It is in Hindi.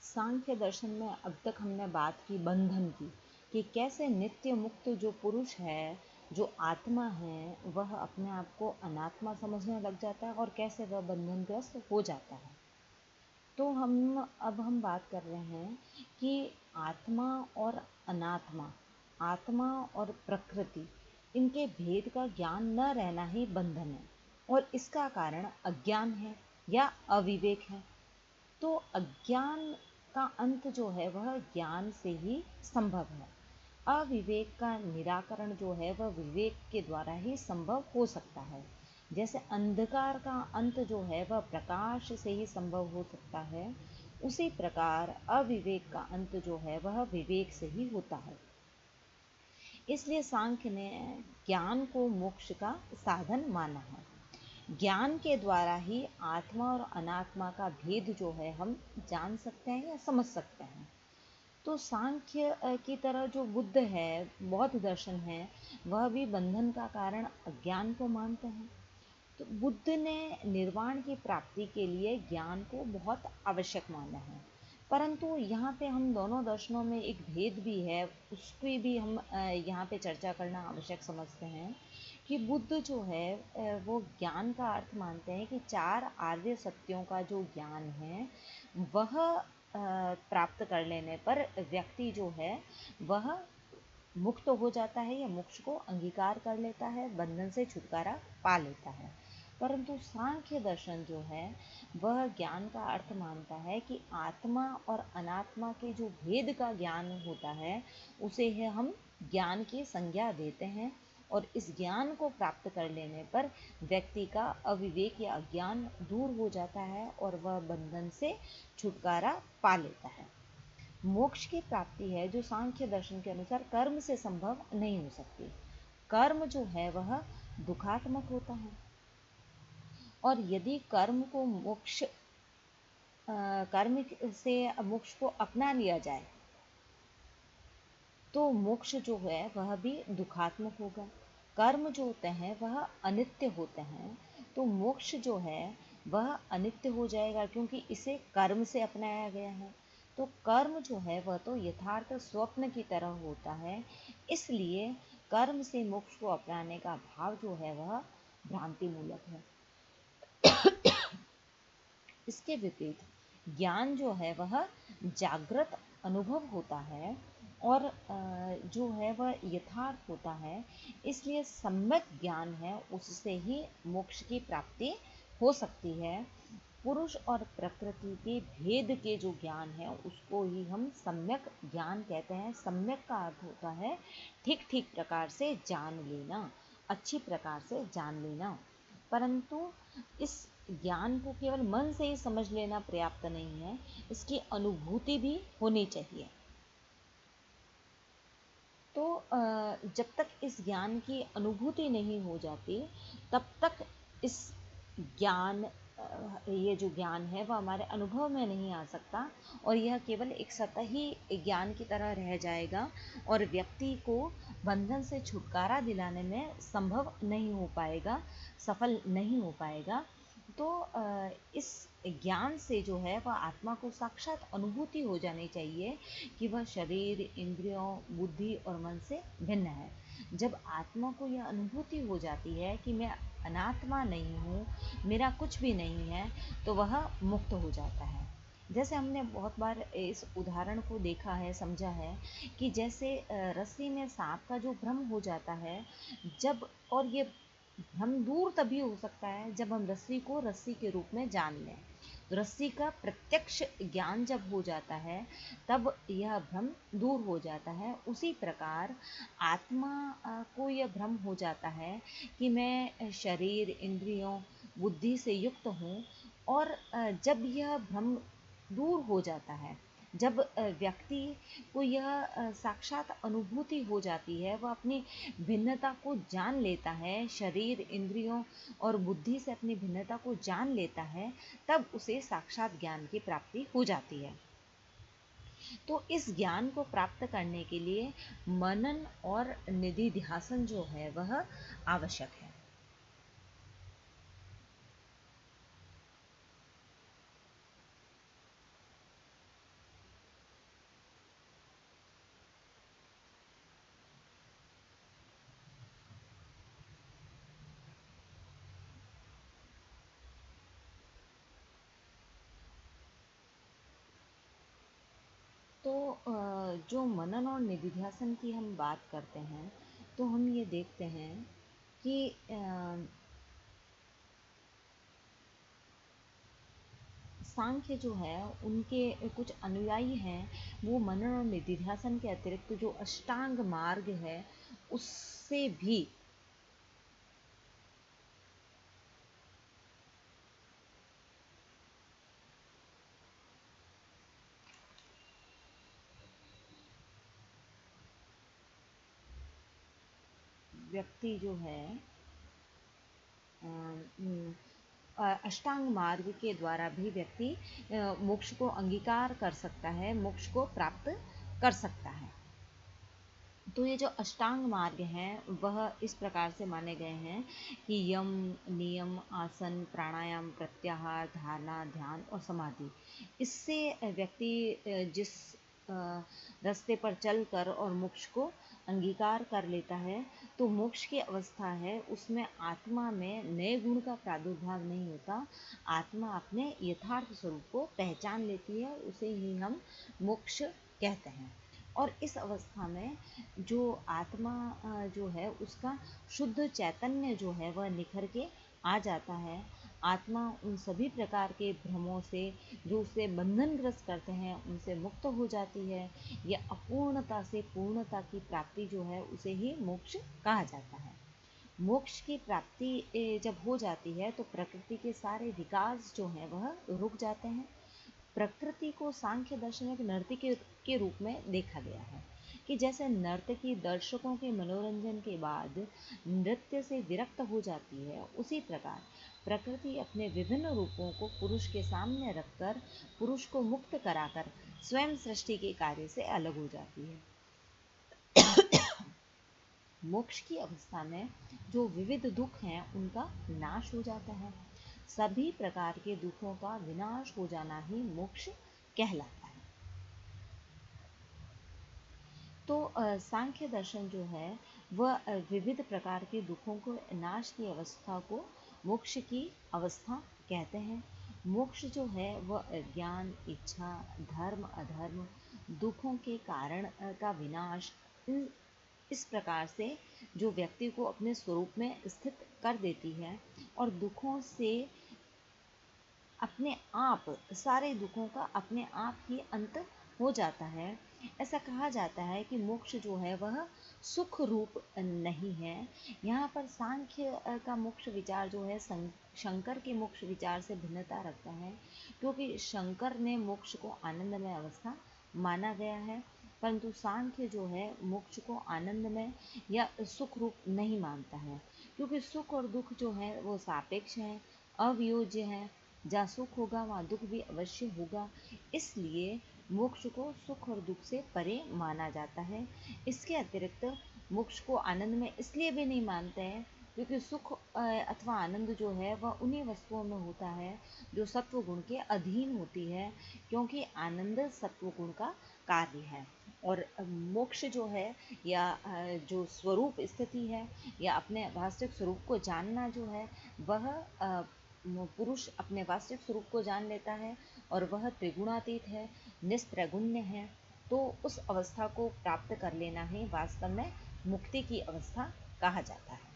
सांख्य दर्शन में अब तक हमने बात की बंधन की, कि कैसे नित्य मुक्त जो पुरुष है, जो आत्मा है, वह अपने आप को अनात्मा समझने लग जाता है और कैसे वह बंधनग्रस्त हो जाता है। तो अब हम बात कर रहे हैं कि आत्मा और अनात्मा, आत्मा और प्रकृति, इनके भेद का ज्ञान न रहना ही बंधन है और इसका कारण अज्ञान है या अविवेक है। तो अज्ञान का अंत जो है वह ज्ञान से ही संभव है। अविवेक का निराकरण जो है वह विवेक के द्वारा ही संभव हो सकता है। जैसे अंधकार का अंत जो है वह प्रकाश से ही संभव हो सकता है, उसी प्रकार अविवेक का अंत जो है वह विवेक से ही होता है। इसलिए सांख्य ने ज्ञान को मोक्ष का साधन माना है। ज्ञान के द्वारा ही आत्मा और अनात्मा का भेद जो है हम जान सकते हैं या समझ सकते हैं। तो सांख्य की तरह जो बुद्ध है, बौद्ध दर्शन है, वह भी बंधन का कारण अज्ञान को मानते हैं। तो बुद्ध ने निर्वाण की प्राप्ति के लिए ज्ञान को बहुत आवश्यक माना है। परंतु यहाँ पे हम दोनों दर्शनों में एक भेद भी है, उसकी भी हम यहाँ पे चर्चा करना आवश्यक समझते हैं कि बुद्ध जो है वो ज्ञान का अर्थ मानते हैं कि 4 आर्य सत्यों का जो ज्ञान है वह प्राप्त कर लेने पर व्यक्ति जो है वह मुक्त हो जाता है या मोक्ष को अंगीकार कर लेता है, बंधन से छुटकारा पा लेता है। परंतु सांख्य दर्शन जो है वह ज्ञान का अर्थ मानता है कि आत्मा और अनात्मा के जो भेद का ज्ञान होता है उसे है हम ज्ञान की संज्ञा देते हैं और इस ज्ञान को प्राप्त कर लेने पर व्यक्ति का अविवेक या अज्ञान दूर हो जाता है और वह बंधन से छुटकारा पा लेता है। मोक्ष की प्राप्ति है जो सांख्य दर्शन के अनुसार कर्म से संभव नहीं हो सकती। कर्म जो है वह दुखात्मक होता है और यदि कर्म से मोक्ष को अपना लिया जाए तो मोक्ष जो है वह भी दुखात्मक होगा। कर्म जो होते हैं वह अनित्य होते हैं, तो मोक्ष जो है वह अनित्य हो जाएगा क्योंकि इसे कर्म से अपनाया गया है। तो कर्म जो है वह तो यथार्थ स्वप्न की तरह होता है, इसलिए कर्म से मोक्ष को अपनाने का भाव जो है वह भ्रांति मूलक है। इसके विपरीत ज्ञान जो है वह जागृत अनुभव होता है और जो है वह यथार्थ होता है, इसलिए सम्यक ज्ञान है उससे ही मोक्ष की प्राप्ति हो सकती है। पुरुष और प्रकृति के भेद के जो ज्ञान है उसको ही हम सम्यक ज्ञान कहते हैं। सम्यक का अर्थ होता है ठीक ठीक प्रकार से जान लेना, अच्छी प्रकार से जान लेना। परंतु इस ज्ञान को केवल मन से ही समझ लेना पर्याप्त नहीं है, इसकी अनुभूति भी होनी चाहिए। तो जब तक इस ज्ञान की अनुभूति नहीं हो जाती तब तक इस ज्ञान ये जो ज्ञान है वह हमारे अनुभव में नहीं आ सकता और यह केवल एक सतही ज्ञान की तरह रह जाएगा और व्यक्ति को बंधन से छुटकारा दिलाने में संभव नहीं हो पाएगा, सफल नहीं हो पाएगा। तो इस ज्ञान से जो है वह आत्मा को साक्षात अनुभूति हो जानी चाहिए कि वह शरीर, इंद्रियों, बुद्धि और मन से भिन्न है। जब आत्मा को यह अनुभूति हो जाती है कि मैं अनात्मा नहीं हूँ, मेरा कुछ भी नहीं है, तो वह मुक्त हो जाता है। जैसे हमने बहुत बार इस उदाहरण को देखा है, समझा है कि जैसे रस्सी में सांप का जो भ्रम हो जाता है, जब और ये भ्रम दूर तभी हो सकता है जब हम रस्सी को रस्सी के रूप में जान लें। रस्सी का प्रत्यक्ष ज्ञान जब हो जाता है तब यह भ्रम दूर हो जाता है। उसी प्रकार आत्मा को यह भ्रम हो जाता है कि मैं शरीर, इंद्रियों, बुद्धि से युक्त हूँ और जब यह भ्रम दूर हो जाता है, जब व्यक्ति को यह साक्षात अनुभूति हो जाती है, वह अपनी भिन्नता को जान लेता है, शरीर, इंद्रियों और बुद्धि से अपनी भिन्नता को जान लेता है, तब उसे साक्षात ज्ञान की प्राप्ति हो जाती है। तो इस ज्ञान को प्राप्त करने के लिए मनन और निधिध्यासन जो है वह आवश्यक है। तो जो मनन और निधिध्यासन की हम बात करते हैं, तो हम ये देखते हैं कि सांख्य जो है उनके कुछ अनुयायी हैं, वो मनन और निधिध्यासन के अतिरिक्त जो अष्टांग मार्ग है उससे भी व्यक्ति जो है अष्टांग मार्ग के द्वारा भी व्यक्ति मोक्ष को अंगीकार कर सकता है, मोक्ष को प्राप्त कर सकता है। तो ये जो अष्टांग मार्ग हैं वह इस प्रकार से माने गए हैं कि यम, नियम, आसन, प्राणायाम, प्रत्याहार, धारणा, ध्यान और समाधि, इससे व्यक्ति जिस रास्ते पर चलकर और मोक्ष को अंगीकार कर लेता है, तो मोक्ष की अवस्था है उसमें आत्मा में नए गुण का प्रादुर्भाव नहीं होता। आत्मा अपने यथार्थ स्वरूप को पहचान लेती है, उसे ही हम मोक्ष कहते हैं। और इस अवस्था में जो आत्मा जो है उसका शुद्ध चैतन्य जो है वह निखर के आ जाता है। आत्मा उन सभी प्रकार के भ्रमों से जो उसे बंधनग्रस्त करते हैं उनसे मुक्त हो जाती है। या अपूर्णता से पूर्णता की प्राप्ति जो है उसे ही मोक्ष कहा जाता है। मोक्ष की प्राप्ति जब हो जाती है तो प्रकृति के सारे विकास जो हैं वह रुक जाते हैं। प्रकृति को सांख्य दर्शन में एक नर्तकी के रूप में देखा गया है कि जैसे नर्तकी दर्शकों के मनोरंजन के बाद नृत्य से विरक्त हो जाती है, उसी प्रकार प्रकृति अपने विभिन्न रूपों को पुरुष के सामने रखकर पुरुष को मुक्त कराकर स्वयं सृष्टि के कार्य से अलग हो जाती है। मोक्ष की अवस्था में जो विविध दुख हैं उनका नाश हो जाता है। सभी प्रकार के दुखों का विनाश हो जाना ही मोक्ष कहलाता है। तो सांख्य दर्शन जो है वह विविध प्रकार के दुखों को नाश की अवस्था को मोक्ष की अवस्था कहते हैं। मोक्ष जो है वह ज्ञान, इच्छा, धर्म, अधर्म, दुखों के कारण का विनाश, इस प्रकार से जो व्यक्ति को अपने स्वरूप में स्थित कर देती है और दुखों से अपने आप, सारे दुखों का अपने आप ही अंत हो जाता है। ऐसा कहा जाता है कि मोक्ष जो है वह सुख रूप नहीं है। यहाँ पर सांख्य का मोक्ष विचार जो है शंकर के मोक्ष विचार से भिन्नता रखता है, क्योंकि शंकर ने मोक्ष को आनंदमय अवस्था माना गया है, परंतु सांख्य जो है मोक्ष को आनंदमय या सुख रूप नहीं मानता है, क्योंकि सुख और दुख जो है वो सापेक्ष हैं, अवियोज्य हैं। जहाँ सुख होगा वहाँ दुख भी अवश्य होगा, इसलिए मोक्ष को सुख और दुख से परे माना जाता है। इसके अतिरिक्त मोक्ष को आनंद में इसलिए भी नहीं मानते हैं क्योंकि सुख अथवा आनंद जो है वह उन्हीं वस्तुओं में होता है जो सत्व गुण के अधीन होती है, क्योंकि आनंद सत्व गुण का कार्य है। और मोक्ष जो है या जो स्वरूप स्थिति है या अपने वास्तविक स्वरूप को जानना जो है वह पुरुष अपने वास्तविक स्वरूप को जान लेता है और वह त्रिगुणातीत है, निस्त्रैगुण्य है। तो उस अवस्था को प्राप्त कर लेना ही वास्तव में मुक्ति की अवस्था कहा जाता है।